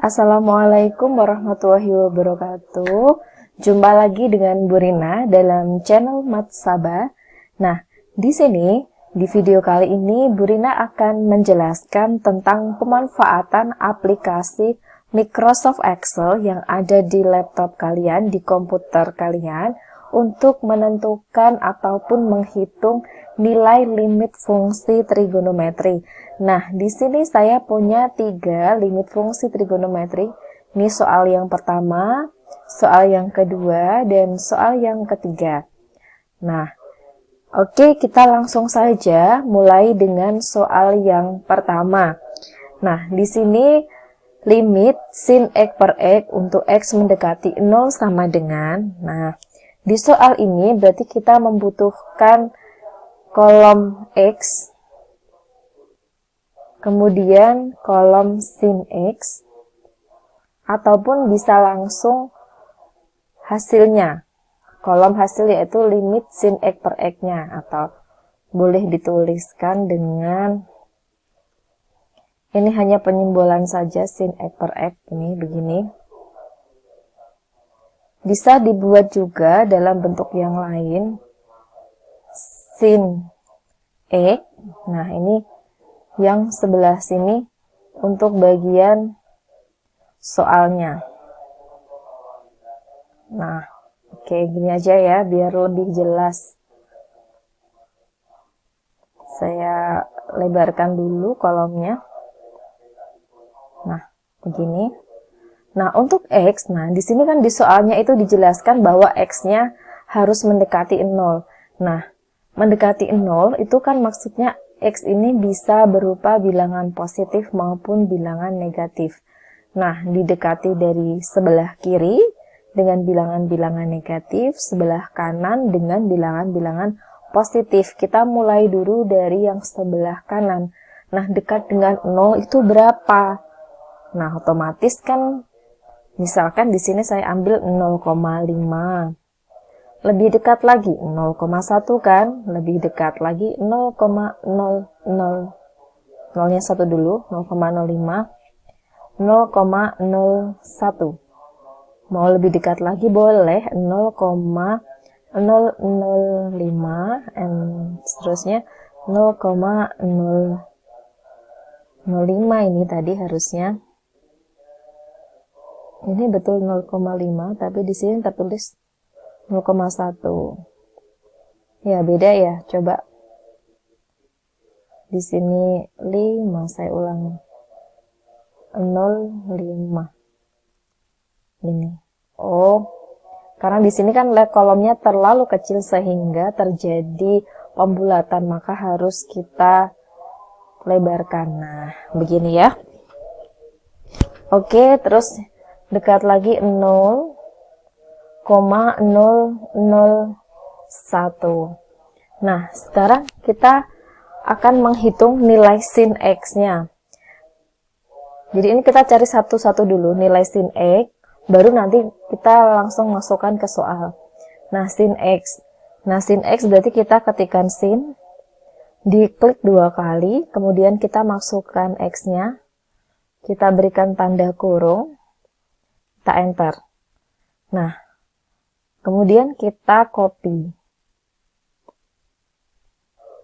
Assalamualaikum warahmatullahi wabarakatuh. Jumpa lagi dengan Bu Rina dalam channel Matsaba. Nah, di sini di video kali ini Bu Rina akan menjelaskan tentang pemanfaatan aplikasi Microsoft Excel yang ada di laptop kalian, di komputer kalian untuk menentukan ataupun menghitung nilai limit fungsi trigonometri. Nah, di sini saya punya 3 limit fungsi trigonometri. Ini soal yang pertama, soal yang kedua, dan soal yang ketiga. Nah, oke, kita langsung saja mulai dengan soal yang pertama. Nah, di sini limit sin X per X untuk X mendekati 0 sama dengan, nah, di soal ini berarti kita membutuhkan kolom X, kemudian kolom sin X, ataupun bisa langsung hasilnya. Kolom hasil yaitu limit sin X per X-nya, atau boleh dituliskan dengan, ini hanya penyimbolan saja, sin X per X, ini begini. Bisa dibuat juga dalam bentuk yang lain, sin X. Nah, ini yang sebelah sini untuk bagian soalnya. Nah, oke, gini aja ya, biar lebih jelas. Saya lebarkan dulu kolomnya. Nah, begini. Nah, untuk X, nah di sini kan di soalnya itu dijelaskan bahwa X-nya harus mendekati 0. Nah, mendekati 0 itu kan maksudnya X ini bisa berupa bilangan positif maupun bilangan negatif. Nah, didekati dari sebelah kiri dengan bilangan-bilangan negatif, sebelah kanan dengan bilangan-bilangan positif. Kita mulai dulu dari yang sebelah kanan. Nah, dekat dengan 0 itu berapa? Nah, otomatis kan misalkan di sini saya ambil 0,5. Lebih dekat lagi 0,1 kan? Lebih dekat lagi 0,00. Nolnya 1 dulu, 0,05. 0,01. Mau lebih dekat lagi boleh 0,005 dan seterusnya 0,005 ini tadi harusnya. Ini betul 0,5, tapi di sini tertulis 0,1. Ya, beda ya. Coba. Di sini 5, saya ulangi. 0,5. Ini. Oh, karena di sini kan kolomnya terlalu kecil sehingga terjadi pembulatan, maka harus kita lebarkan. Nah, begini ya. Oke, terus dekat lagi 0,001. Nah, sekarang kita akan menghitung nilai sin X-nya. Jadi ini kita cari satu-satu dulu nilai sin X, baru nanti kita langsung masukkan ke soal. Nah, sin X. Nah, sin X berarti kita ketikkan sin, diklik 2 kali, kemudian kita masukkan X-nya, kita berikan tanda kurung, kita enter. Nah, kemudian kita copy.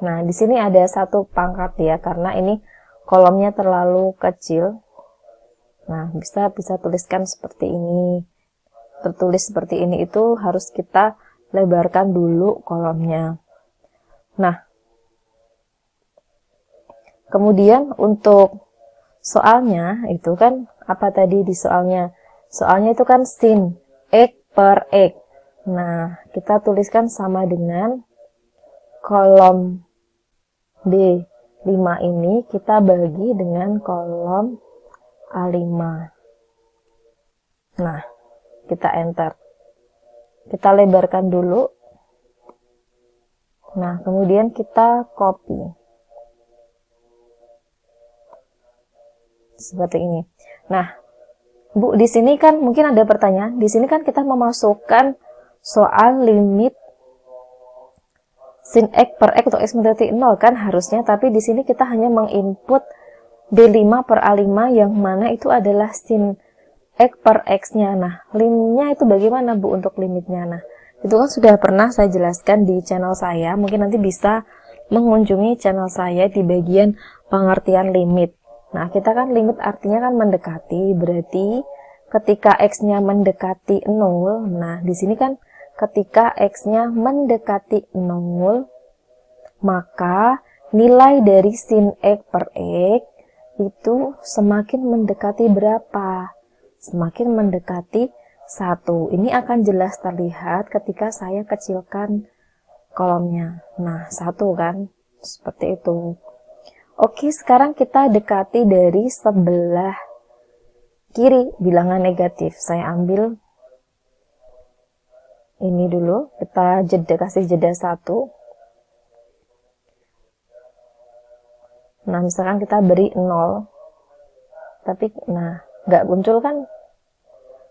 Nah, di sini ada satu pangkat ya, karena ini kolomnya terlalu kecil. Nah, bisa tuliskan seperti ini. Tertulis seperti ini itu harus kita lebarkan dulu kolomnya. Nah, kemudian untuk soalnya itu kan apa tadi di soalnya? Soalnya itu kan sin X per X. Nah, kita tuliskan sama dengan kolom B5 ini kita bagi dengan kolom A5. Nah, kita enter. Kita lebarkan dulu. Nah, kemudian kita copy. Seperti ini. Nah, Bu, di sini kan mungkin ada pertanyaan. Di sini kan kita memasukkan soal limit sin X per X untuk X mendekati 0 kan harusnya, tapi di sini kita hanya menginput B5 per A5 yang mana itu adalah sin X per X-nya. Nah, limnya itu bagaimana Bu untuk limitnya? Nah, itu kan sudah pernah saya jelaskan di channel saya, mungkin nanti bisa mengunjungi channel saya di bagian pengertian limit. Nah, kita kan limit artinya kan mendekati, berarti ketika X-nya mendekati 0, nah di sini kan ketika X-nya mendekati 0, maka nilai dari sin X per X itu semakin mendekati berapa? Semakin mendekati 1. Ini akan jelas terlihat ketika saya kecilkan kolomnya. Nah, 1 kan? Seperti itu. Oke, sekarang kita dekati dari sebelah kiri bilangan negatif. Saya ambil ini dulu, kita kasih jeda 1. Nah, misalkan kita beri 0. Tapi, nah, nggak muncul kan?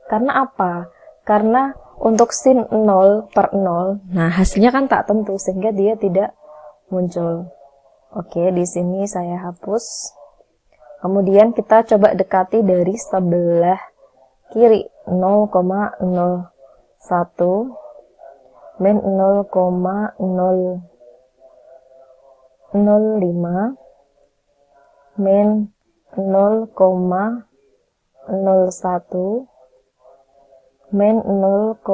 Karena apa? Karena untuk sin 0 per 0, nah hasilnya kan tak tentu, sehingga dia tidak muncul. Oke, di sini saya hapus. Kemudian kita coba dekati dari sebelah kiri, 0,01 min 0,005 min 0,01 min 0,05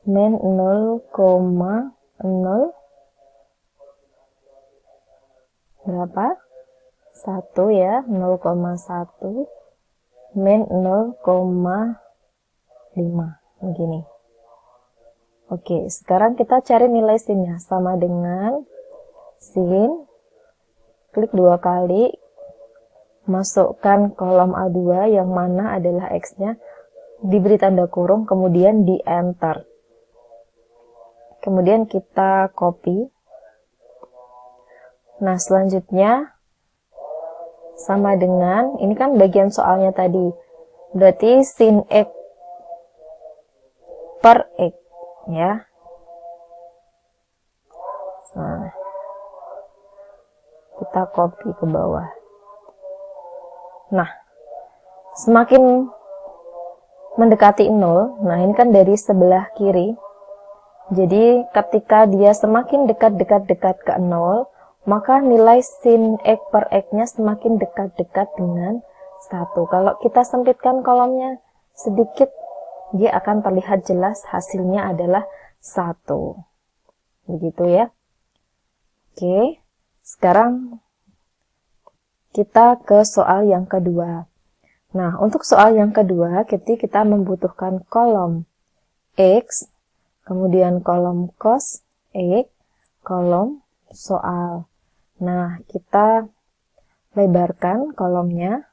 min 0,0 berapa? 1 ya, 0,1 min 0,5 begini. Oke, sekarang kita cari nilai sinnya, sama dengan sin, klik 2 kali, masukkan kolom A2 yang mana adalah X-nya, diberi tanda kurung, kemudian di enter. Kemudian kita copy. Nah, selanjutnya sama dengan, ini kan bagian soalnya tadi, berarti sin X per X, ya. Nah, kita copy ke bawah. Nah, semakin mendekati 0, nah ini kan dari sebelah kiri, jadi ketika dia semakin dekat ke 0, maka nilai sin X per X-nya semakin dekat-dekat dengan 1. Kalau kita sempitkan kolomnya sedikit, dia akan terlihat jelas hasilnya adalah 1. Begitu ya. Oke, sekarang kita ke soal yang kedua. Nah, untuk soal yang kedua, kita membutuhkan kolom X, kemudian kolom cos X, kolom soal. Nah, kita lebarkan kolomnya.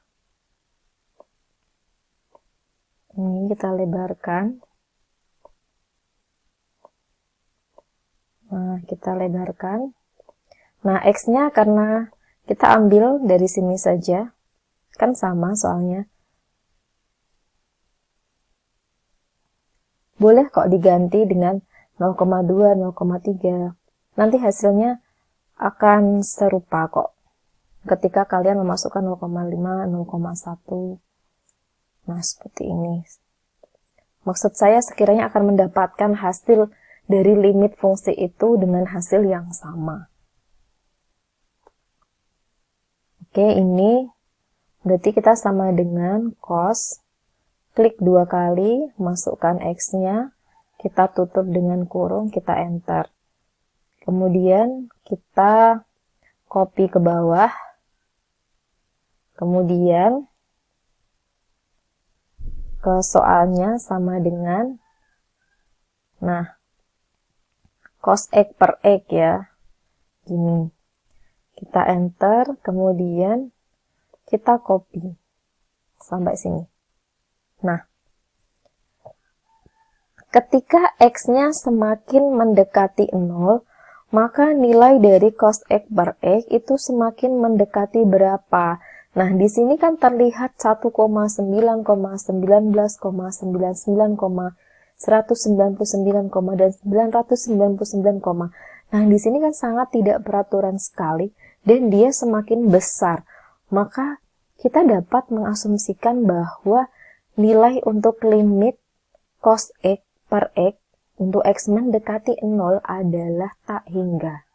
Ini kita lebarkan. Nah, kita lebarkan. Nah, X-nya karena kita ambil dari sini saja, kan sama soalnya. Boleh kok diganti dengan 0,2, 0,3. Nanti hasilnya akan serupa kok. Ketika kalian memasukkan 0,5, 0,1. Nah, seperti ini. Maksud saya sekiranya akan mendapatkan hasil dari limit fungsi itu dengan hasil yang sama. Oke, ini berarti kita sama dengan cos, klik 2 kali, masukkan X-nya, kita tutup dengan kurung, kita enter. Kemudian kita copy ke bawah, kemudian ke soalnya sama dengan, nah, cos X per X ya, gini. Kita enter, kemudian kita copy sampai sini. Nah, ketika X-nya semakin mendekati 0, maka nilai dari cos X per X itu semakin mendekati berapa? Nah, di sini kan terlihat 1,9, 19,99, 199, dan 999, nah di sini kan sangat tidak peraturan sekali dan dia semakin besar, maka kita dapat mengasumsikan bahwa nilai untuk limit cos X per X untuk X mendekati 0 adalah tak hingga.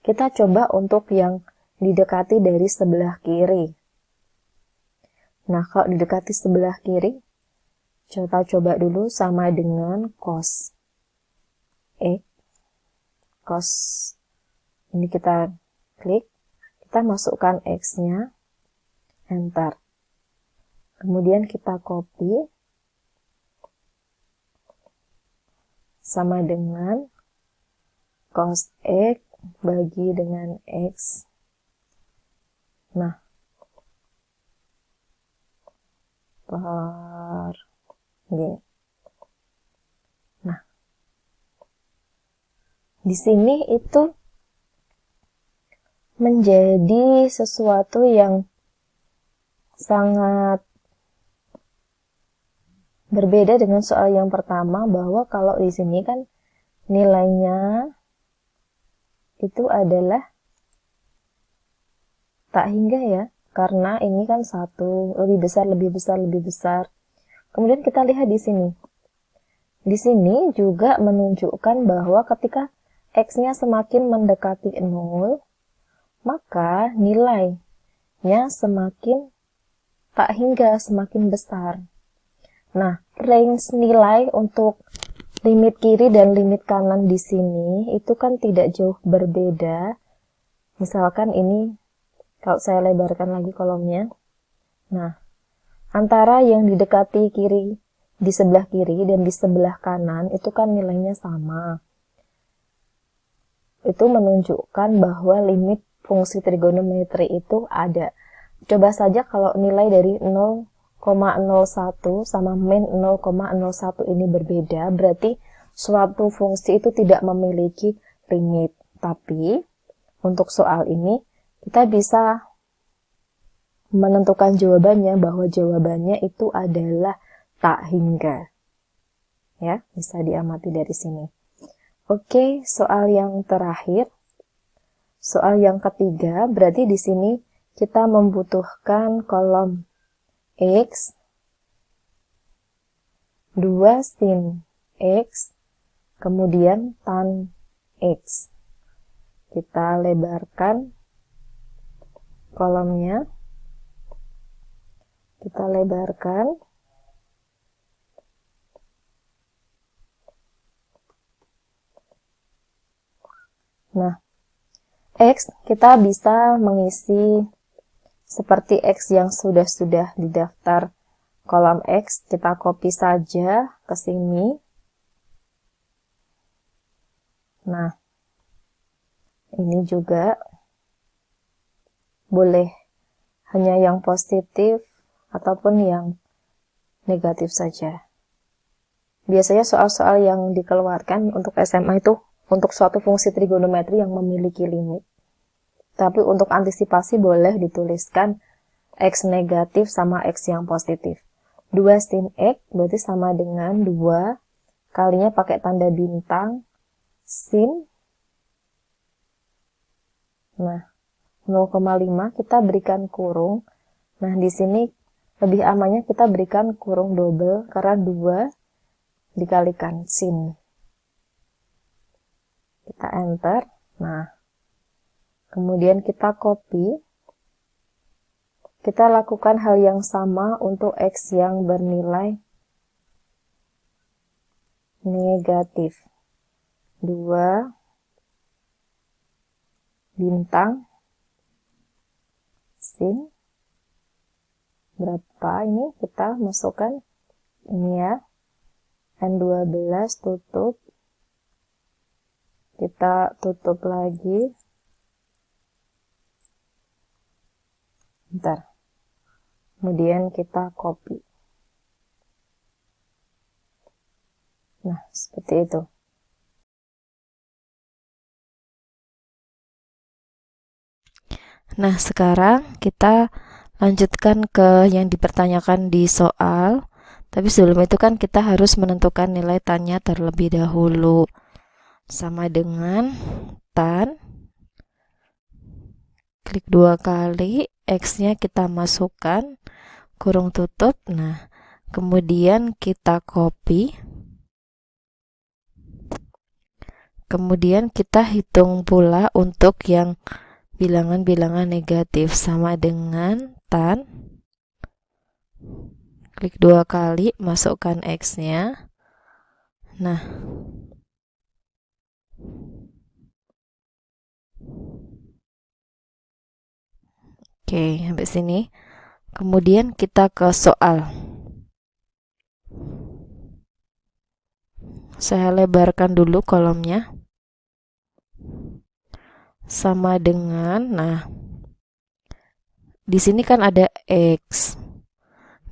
Kita coba untuk yang didekati dari sebelah kiri. Nah, kalau didekati sebelah kiri, kita coba dulu sama dengan cos X. Cos, ini kita klik, kita masukkan X-nya, enter. Kemudian kita copy, sama dengan cos X bagi dengan X. Nah, per G. Nah, di sini itu menjadi sesuatu yang sangat berbeda dengan soal yang pertama, bahwa kalau di sini kan nilainya itu adalah tak hingga ya, karena ini kan satu, lebih besar, lebih besar, lebih besar. Kemudian kita lihat di sini. Di sini juga menunjukkan bahwa ketika X-nya semakin mendekati 0, maka nilainya semakin tak hingga, semakin besar. Nah, range nilai untuk limit kiri dan limit kanan di sini itu kan tidak jauh berbeda. Misalkan ini, kalau saya lebarkan lagi kolomnya, nah, antara yang didekati kiri, di sebelah kiri dan di sebelah kanan itu kan nilainya sama. Itu menunjukkan bahwa limit fungsi trigonometri itu ada. Coba saja kalau nilai dari 0,01 sama min 0,01 ini berbeda, berarti suatu fungsi itu tidak memiliki limit. Tapi untuk soal ini kita bisa menentukan jawabannya, bahwa jawabannya itu adalah tak hingga. Ya, bisa diamati dari sini. Oke, soal yang terakhir. Soal yang ketiga, berarti di sini kita membutuhkan kolom X, 2 sin X, kemudian tan X. Kita lebarkan kolomnya. Kita lebarkan. Nah, X kita bisa mengisi seperti X yang sudah di daftar kolom X. Kita copy saja ke sini. Nah, ini juga boleh hanya yang positif ataupun yang negatif saja. Biasanya soal-soal yang dikeluarkan untuk SMA itu untuk suatu fungsi trigonometri yang memiliki limit. Tapi untuk antisipasi boleh dituliskan X negatif sama X yang positif. 2 sin X berarti sama dengan 2 kalinya pakai tanda bintang sin. Nah, 0,5 kita berikan kurung. Nah, di sini lebih amannya kita berikan kurung double karena 2 dikalikan sin. Kita enter. Nah, kemudian kita copy. Kita lakukan hal yang sama untuk X yang bernilai negatif. 2 bintang sin. Berapa ini? Kita masukkan ini ya. N12 tutup. Kita tutup lagi. Bentar. Kemudian kita copy. Nah, seperti itu. Nah, sekarang kita lanjutkan ke yang dipertanyakan di soal. Tapi sebelum itu kan kita harus menentukan nilai tan-nya terlebih dahulu. Sama dengan tan, klik 2 kali, X-nya kita masukkan, kurung tutup. Nah, kemudian kita copy. Kemudian kita hitung pula untuk yang bilangan-bilangan negatif, sama dengan tan, klik 2 kali, masukkan X-nya. Nah, oke, sampai sini. Kemudian kita ke soal. Saya lebarkan dulu kolomnya. Sama dengan, nah, di sini kan ada X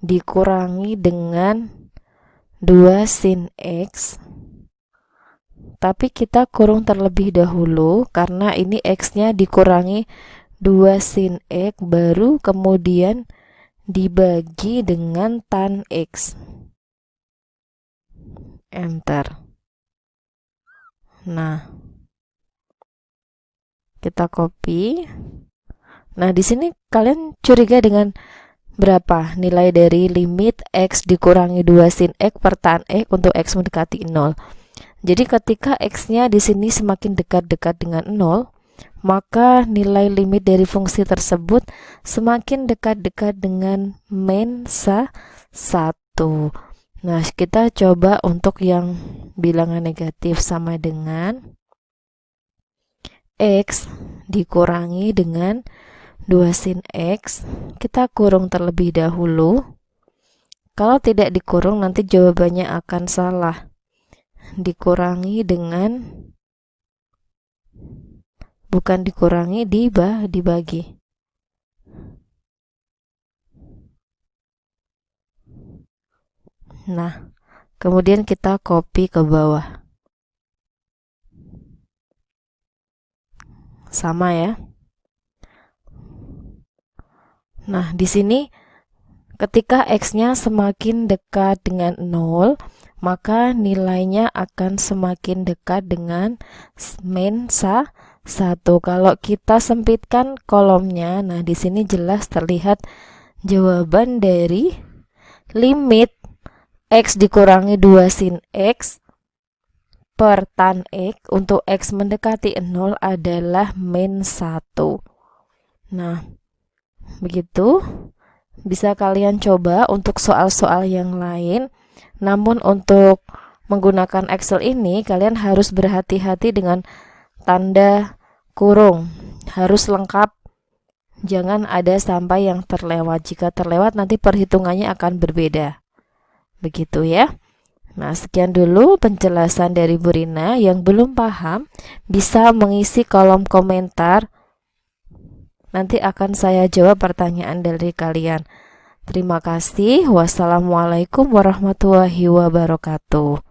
dikurangi dengan 2 sin X, tapi kita kurung terlebih dahulu karena ini X-nya dikurangi 2 sin X, baru kemudian dibagi dengan tan X. Enter. Nah, kita copy. Nah, di sini kalian curiga dengan berapa nilai dari limit X dikurangi 2 sin X per tan X untuk X mendekati 0. Jadi ketika X-nya di sini semakin dekat-dekat dengan 0, maka nilai limit dari fungsi tersebut semakin dekat-dekat dengan mensa 1. Nah, kita coba untuk yang bilangan negatif, sama dengan X dikurangi dengan 2 sin X, kita kurung terlebih dahulu. Kalau tidak dikurung nanti jawabannya akan salah. Dikurangi dengan, bukan dikurangi, dibagi. Nah, kemudian kita copy ke bawah. Sama ya. Nah, di sini ketika X-nya semakin dekat dengan 0, maka nilainya akan semakin dekat dengan mensa 1. Kalau kita sempitkan kolomnya, nah di sini jelas terlihat jawaban dari limit X dikurangi 2 sin X per tan X untuk X mendekati 0 adalah min 1. Nah, begitu. Bisa kalian coba untuk soal-soal yang lain. Namun untuk menggunakan Excel ini kalian harus berhati-hati dengan tanda kurung. Harus lengkap. Jangan ada sampai yang terlewat. Jika terlewat nanti perhitungannya akan berbeda. Begitu ya. Nah, sekian dulu penjelasan dari Bu Rina. Yang belum paham bisa mengisi kolom komentar. Nanti akan saya jawab pertanyaan dari kalian. Terima kasih. Wassalamualaikum warahmatullahi wabarakatuh.